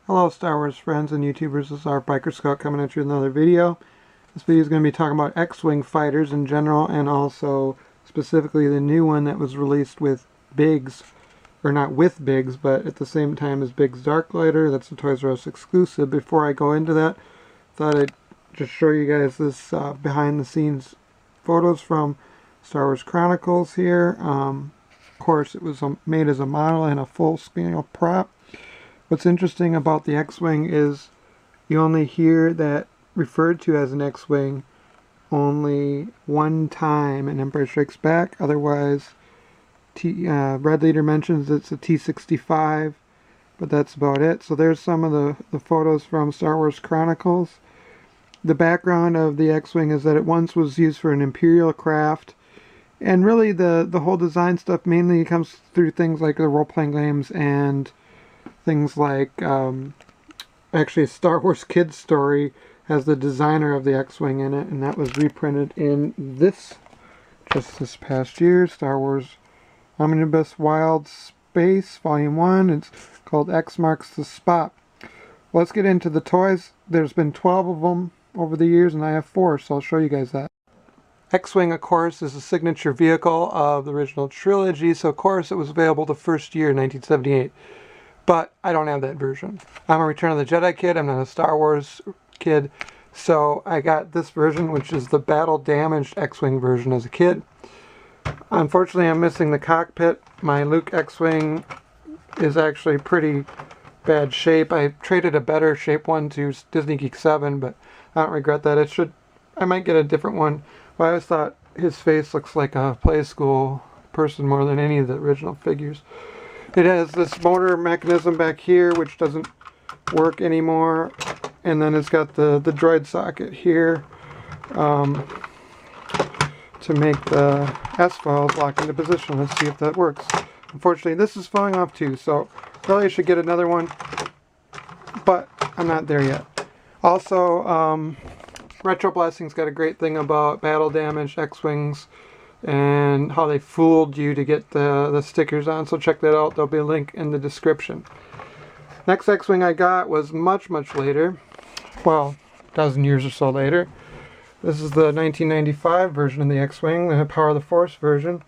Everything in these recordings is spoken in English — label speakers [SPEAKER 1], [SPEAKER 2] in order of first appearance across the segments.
[SPEAKER 1] Hello Star Wars friends and YouTubers, this is our Biker Scout coming at you with another video. This video is going to be talking about X-wing fighters in general and also specifically the new one that was released with Bigg's, or not with Bigg's, but at the same time as Bigg's Darklighter. That's a Toys R Us exclusive. Before I go into that, thought I'd just show you guys this behind the scenes photos from Star Wars Chronicles here. Of course it was made as a model and a full scale prop. What's interesting about the X-wing is you only hear that referred to as an X-wing only one time in Empire Strikes Back. Otherwise, Red Leader mentions it's a T-65, but that's about it. So there's some of the photos from Star Wars Chronicles. The background of the X-wing is that it once was used for an Imperial craft, and really the whole design stuff mainly comes through things like the role-playing games and things like, actually a Star Wars Kids story has the designer of the X-wing in it, and that was reprinted in just this past year, Star Wars Omnibus Wild Space Volume 1. It's called X Marks the Spot. Let's get into the toys. There's been 12 of them over the years, and I have 4, so I'll show you guys that. X-wing, of course, is a signature vehicle of the original trilogy, so of course it was available the first year, 1978. But I don't have that version. I'm a Return of the Jedi kid. I'm not a Star Wars kid. So I got this version, which is the battle-damaged X-wing version as a kid. Unfortunately, I'm missing the cockpit. My Luke X-wing is actually pretty bad shape. I traded a better shape one to Disney Geek 7, but I don't regret that. I might get a different one. But I always thought his face looks like a play school person more than any of the original figures. It has this motor mechanism back here, which doesn't work anymore, and then it's got the droid socket here to make the S-files lock into position. Let's see if that works. Unfortunately, this is falling off too, so really I should get another one, but I'm not there yet. Also, Retro Blasting's got a great thing about battle damaged X-wings and how they fooled you to get the stickers on, so check that out. There'll be a link in the description. Next X-wing I got was much later, well, a dozen years or so later. This is the 1995 version of the X-wing, the Power of the Force version.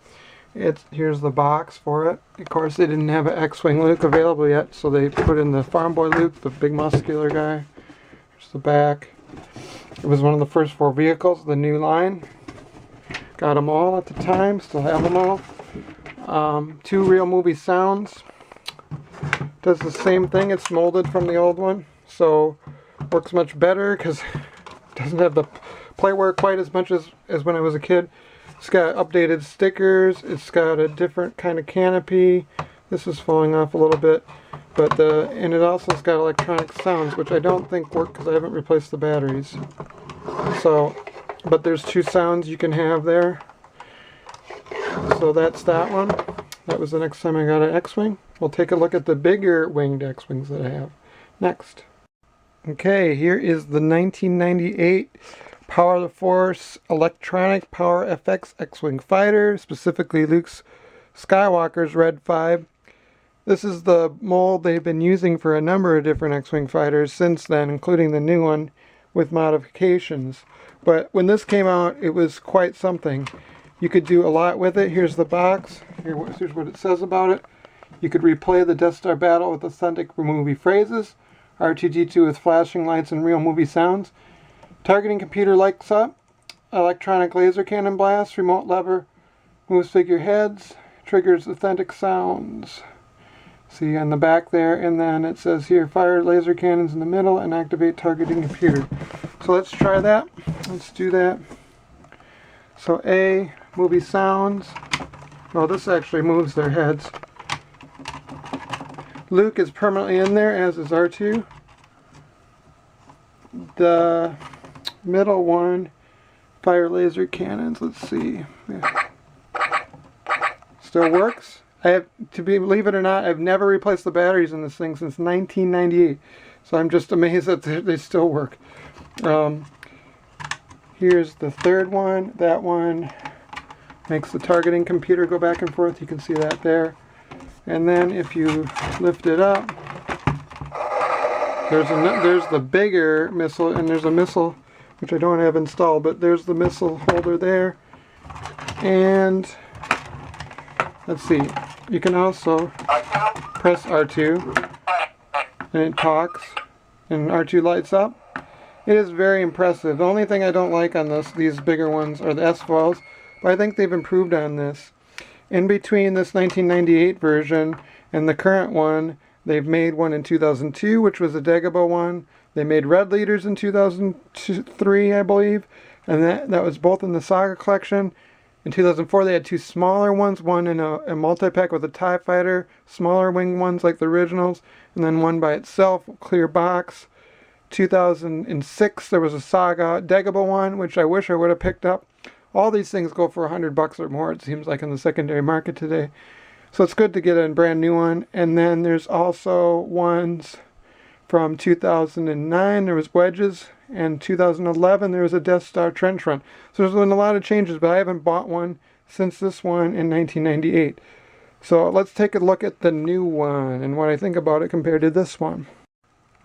[SPEAKER 1] Here's the box for it. Of course they didn't have an X-wing Luke available yet, so they put in the Farm Boy Luke, the big muscular guy. Here's the back. It was one of the first 4 vehicles of the new line. Got them all at the time, still have them all. 2 real movie sounds. Does the same thing, it's molded from the old one, so works much better because it doesn't have the playwear quite as much as when I was a kid. It's got updated stickers, it's got a different kind of canopy. This is falling off a little bit, and it also has got electronic sounds, which I don't think work because I haven't replaced the batteries. So, but there's 2 sounds you can have there. So that's that one. That was the next time I got an X-wing. We'll take a look at the bigger winged X-wings that I have next. Okay, here is the 1998 Power of the Force Electronic Power FX X-wing fighter, specifically Luke Skywalker's Red 5. This is the mold they've been using for a number of different X-wing fighters since then, including the new one with modifications. But when this came out, it was quite something. You could do a lot with it. Here's the box. Here's what it says about it. You could replay the Death Star battle with authentic movie phrases, R2-D2 with flashing lights and real movie sounds, targeting computer lights up, electronic laser cannon blast, remote lever moves figure heads, triggers authentic sounds. See on the back there, and then it says here, fire laser cannons in the middle and activate targeting computer. So let's try that. Let's do that. So A, movie sounds. Well, this actually moves their heads. Luke is permanently in there, as is R2. The middle one, fire laser cannons. Let's see. Yeah. Still works. Believe it or not, I've never replaced the batteries in this thing since 1998. So I'm just amazed that they still work. Here's the third one. That one makes the targeting computer go back and forth. You can see that there. And then if you lift it up, There's the bigger missile, and there's a missile which I don't have installed, but there's the missile holder there. And let's see, you can also press R2 and it talks and R2 lights up. It is very impressive. The only thing I don't like on these bigger ones are the S-foils, but I think they've improved on this. In between this 1998 version and the current one, they've made one in 2002, which was a Dagobah one. They made red leaders in 2003, I believe, and that was both in the Saga collection. In 2004, they had two smaller ones, one in a multi-pack with a TIE Fighter, smaller wing ones like the originals, and then one by itself, clear box. 2006, there was a Saga Dagobah one, which I wish I would have picked up. All these things go for $100 or more, it seems like, in the secondary market today. So it's good to get a brand new one. And then there's also ones from 2009, there was wedges, and 2011 there was a Death Star trench run. So there's been a lot of changes, but I haven't bought one since this one in 1998. So let's take a look at the new one and what I think about it compared to this one.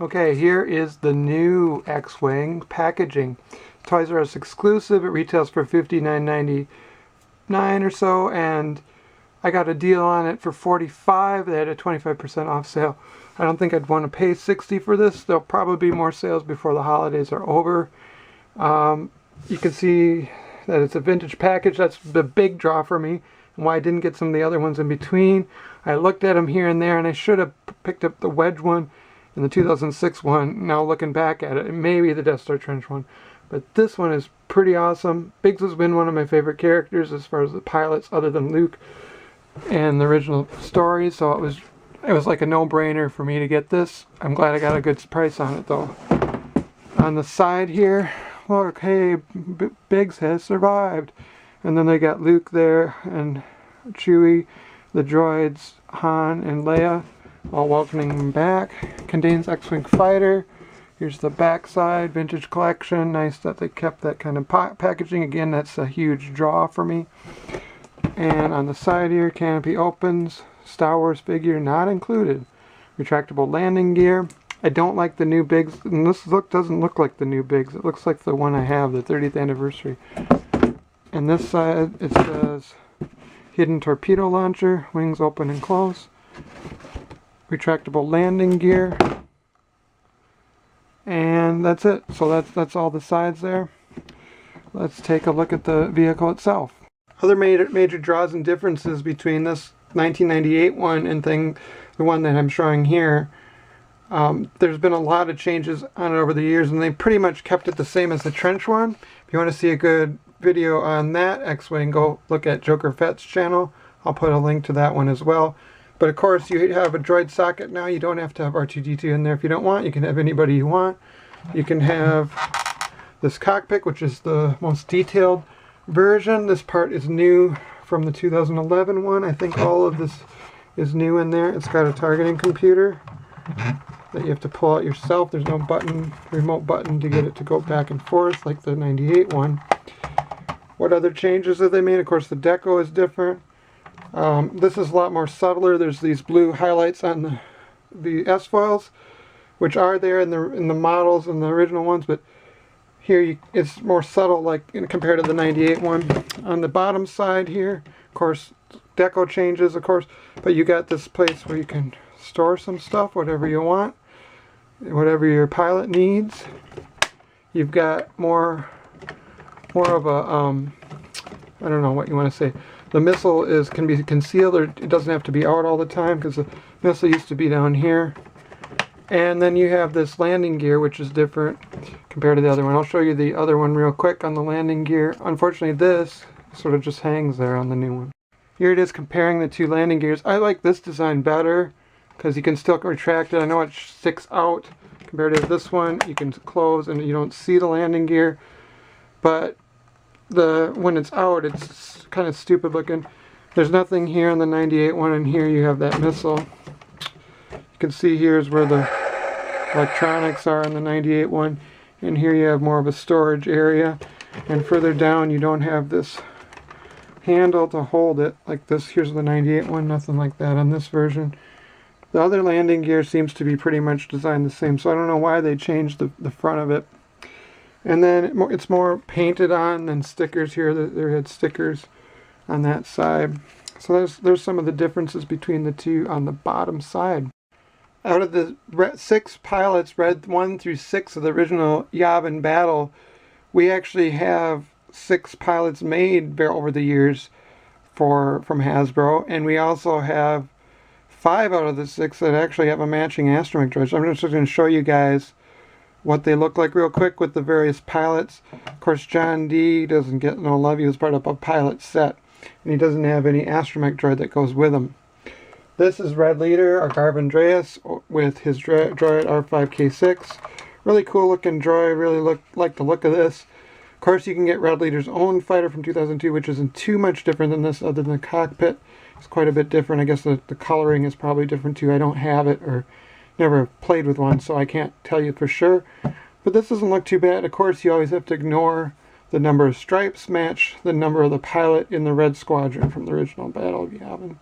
[SPEAKER 1] Okay, here is the new X-Wing packaging. Toys R Us exclusive. It retails for $59.99 or so, and I got a deal on it for $45. They had a 25% off sale. I don't think I'd want to pay $60 for this. There'll probably be more sales before the holidays are over. You can see that it's a vintage package. That's the big draw for me, and why I didn't get some of the other ones in between. I looked at them here and there, and I should have picked up the wedge one and the 2006 one. Now looking back at it, maybe the Death Star trench one. But this one is pretty awesome. Biggs has been one of my favorite characters as far as the pilots, other than Luke and the original story, so it was like a no-brainer for me to get this. I'm glad I got a good price on it though. On the side here, look, hey, Biggs has survived. And then they got Luke there and Chewie, the droids, Han and Leia, all welcoming him back. Contains X-wing fighter. Here's the back side, vintage collection. Nice that they kept that kind of packaging. Again, that's a huge draw for me. And on the side here, canopy opens. Star Wars figure not included. Retractable landing gear. I don't like the new Biggs, and this doesn't look like the new Biggs. It looks like the one I have, the 30th anniversary. And this side, it says hidden torpedo launcher, wings open and close. Retractable landing gear. And that's it. So that's all the sides there. Let's take a look at the vehicle itself. Other major draws and differences between this 1998 one and the one that I'm showing here. There's been a lot of changes on it over the years, and they pretty much kept it the same as the trench one. If you want to see a good video on that X-Wing, go look at Joker Fett's channel. I'll put a link to that one as well. But of course, you have a droid socket now. You don't have to have R2-D2 in there if you don't want. You can have anybody you want. You can have this cockpit, which is the most detailed version. This part is new from the 2011 one. I think all of this is new in there. It's got a targeting computer that you have to pull out yourself. There's no remote button to get it to go back and forth like the 98 one. What other changes have they made? Of course, the deco is different. This is a lot more subtler. There's these blue highlights on the S-foils, which are there in the models and the original ones, but here it's more subtle, like compared to the 98 one. On the bottom side here, of course, deco changes, of course, but you got this place where you can store some stuff, whatever you want, whatever your pilot needs. You've got more of a, I don't know what you want to say. The missile can be concealed, or it doesn't have to be out all the time, because the missile used to be down here. And then you have this landing gear, which is different compared to the other one. I'll show you the other one real quick on the landing gear. Unfortunately, this sort of just hangs there on the new one. Here it is comparing the two landing gears. I like this design better because you can still retract it. I know it sticks out compared to this one. You can close and you don't see the landing gear. But when it's out, it's kind of stupid looking. There's nothing here on the 98 one, and here you have that missile. You can see here's where the electronics are in the 98 one, and here you have more of a storage area, and further down you don't have this handle to hold it like this. Here's the 98 one, nothing like that on this version. The other landing gear seems to be pretty much designed the same, so I don't know why they changed the front of it. And then it's more painted on than stickers here. There had stickers on that side. So there's some of the differences between the two on the bottom side. Out of the 6 pilots, Red 1 through 6 of the original Yavin battle, we actually have 6 pilots made over the years from Hasbro, and we also have 5 out of the 6 that actually have a matching astromech droid. So I'm just going to show you guys what they look like real quick with the various pilots. Of course, John D doesn't get no love. He was part of a pilot set, and he doesn't have any astromech droid that goes with him. This is Red Leader, our Garvin Dreas, with his droid R5K6. Really cool looking droid. Really like the look of this. Of course, you can get Red Leader's own fighter from 2002, which isn't too much different than this, other than the cockpit. It's quite a bit different. I guess the coloring is probably different too. I don't have it or never played with one, so I can't tell you for sure. But this doesn't look too bad. Of course, you always have to ignore the number of stripes match the number of the pilot in the Red Squadron from the original Battle of Yavin.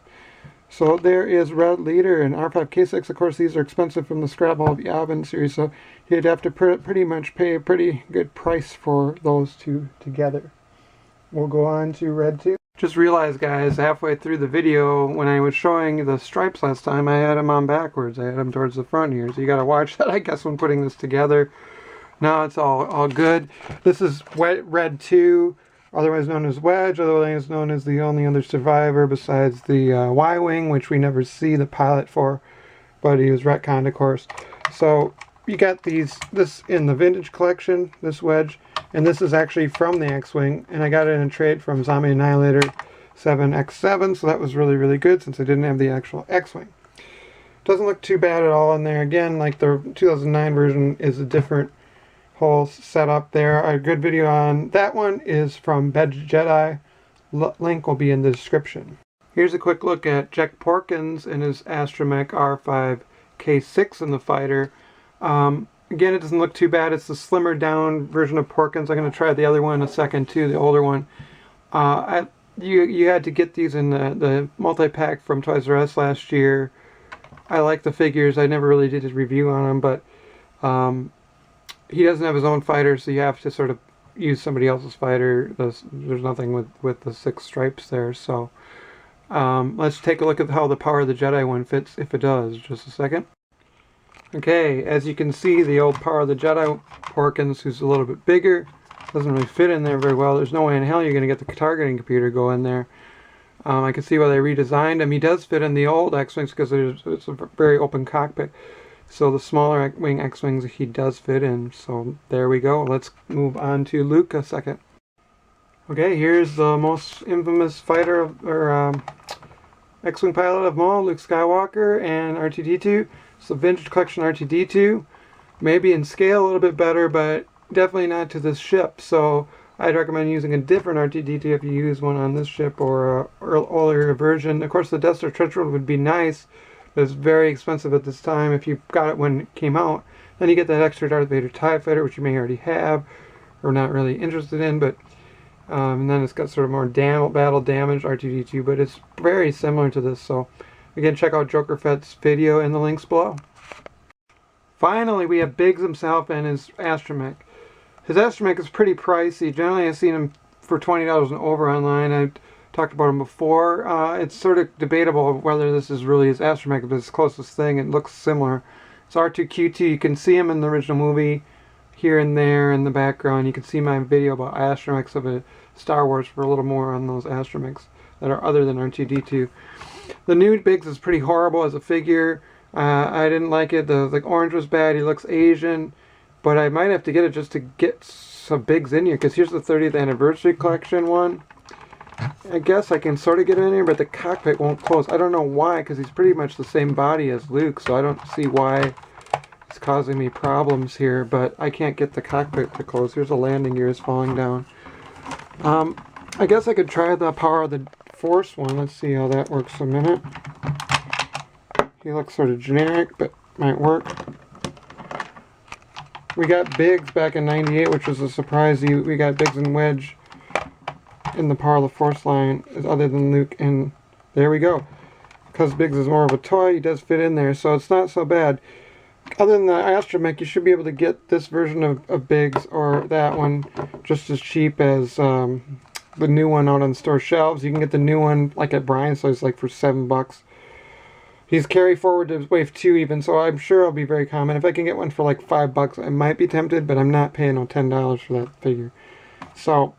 [SPEAKER 1] So there is Red Leader and R5K6. Of course, these are expensive from the Scrap of Yavin series, so you'd have to pretty much pay a pretty good price for those two together. We'll go on to Red 2. Just realized, guys, halfway through the video, when I was showing the stripes last time, I had them on backwards. I had them towards the front here, so you gotta watch that, I guess, when putting this together. Now it's all good. This is Red 2, otherwise known as Wedge, otherwise known as the only other survivor besides the Y-Wing, which we never see the pilot for, but he was retconned, of course. So you got this in the vintage collection, this Wedge, and this is actually from the X-Wing, and I got it in a trade from Zombie Annihilator 7X7, so that was really, really good since I didn't have the actual X-Wing. Doesn't look too bad at all in there. Again, like the 2009 version is a different whole setup there. A good video on that one is from Bigg Jedi. Link will be in the description. Here's a quick look at Jack Porkins and his astromech R5K6 in the fighter. Again, it doesn't look too bad. It's the slimmer down version of Porkins. I'm going to try the other one in a second too, the older one. You had to get these in the multi-pack from Toys R Us last year. I like the figures. I never really did a review on them, but he doesn't have his own fighter, so you have to sort of use somebody else's fighter. There's nothing with the 6 stripes there, so let's take a look at how the Power of the Jedi one fits, if it does. Just a second. Okay, as you can see, the old Power of the Jedi Porkins, who's a little bit bigger, doesn't really fit in there very well. There's no way in hell you're going to get the targeting computer go in there. I can see why they redesigned him. He does fit in the old X-Wings because it's a very open cockpit. So the smaller wing X-Wings he does fit in. So there we go. Let's move on to Luke a second. Okay, here's the most infamous fighter or X-Wing pilot of them all, Luke Skywalker and R2-D2. It's the vintage collection R2-D2. Maybe in scale a little bit better, but definitely not to this ship. So I'd recommend using a different R2-D2 if you use one on this ship or an earlier version. Of course, the Death Star Trench World would be nice, but it's very expensive at this time if you got it when it came out. Then you get that extra Darth Vader TIE Fighter, which you may already have or not really interested in, but and then it's got sort of more battle damage R2-D2, but it's very similar to this. So again, check out Joker Fett's video in the links below. Finally, we have Biggs himself and his astromech. His astromech is pretty pricey. Generally, I've seen him for $20 and over online. I've talked about him before. It's sort of debatable whether this is really his astromech, but it's the closest thing. It looks similar. It's R2-Q2. You can see him in the original movie here and there in the background. You can see my video about astromechs of Star Wars for a little more on those astromechs that are other than R2-D2. The new Biggs is pretty horrible as a figure. I didn't like it. The orange was bad. He looks Asian. But I might have to get it just to get some Biggs in here, because here's the 30th anniversary collection one. I guess I can sort of get it in here, but the cockpit won't close. I don't know why, because he's pretty much the same body as Luke, so I don't see why it's causing me problems here, but I can't get the cockpit to close. Here's the landing gears falling down. I guess I could try the Power of the Force one. Let's see how that works a minute. He looks sort of generic, but might work. We got Biggs back in '98, which was a surprise. We got Biggs and Wedge in the Power of the Force line, other than Luke, and there we go. because Biggs is more of a toy, he does fit in there, so it's not so bad. Other than the astromech, you should be able to get this version of Biggs or that one just as cheap as the new one out on store shelves. You can get the new one like at Brian's Place like for $7. He's carry forward to wave 2 even, so I'm sure it'll be very common. If I can get one for like $5, I might be tempted, but I'm not paying no $10 for that figure. So,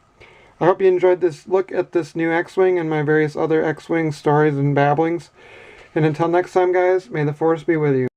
[SPEAKER 1] I hope you enjoyed this look at this new X-Wing and my various other X-Wing stories and babblings. And until next time, guys, may the Force be with you.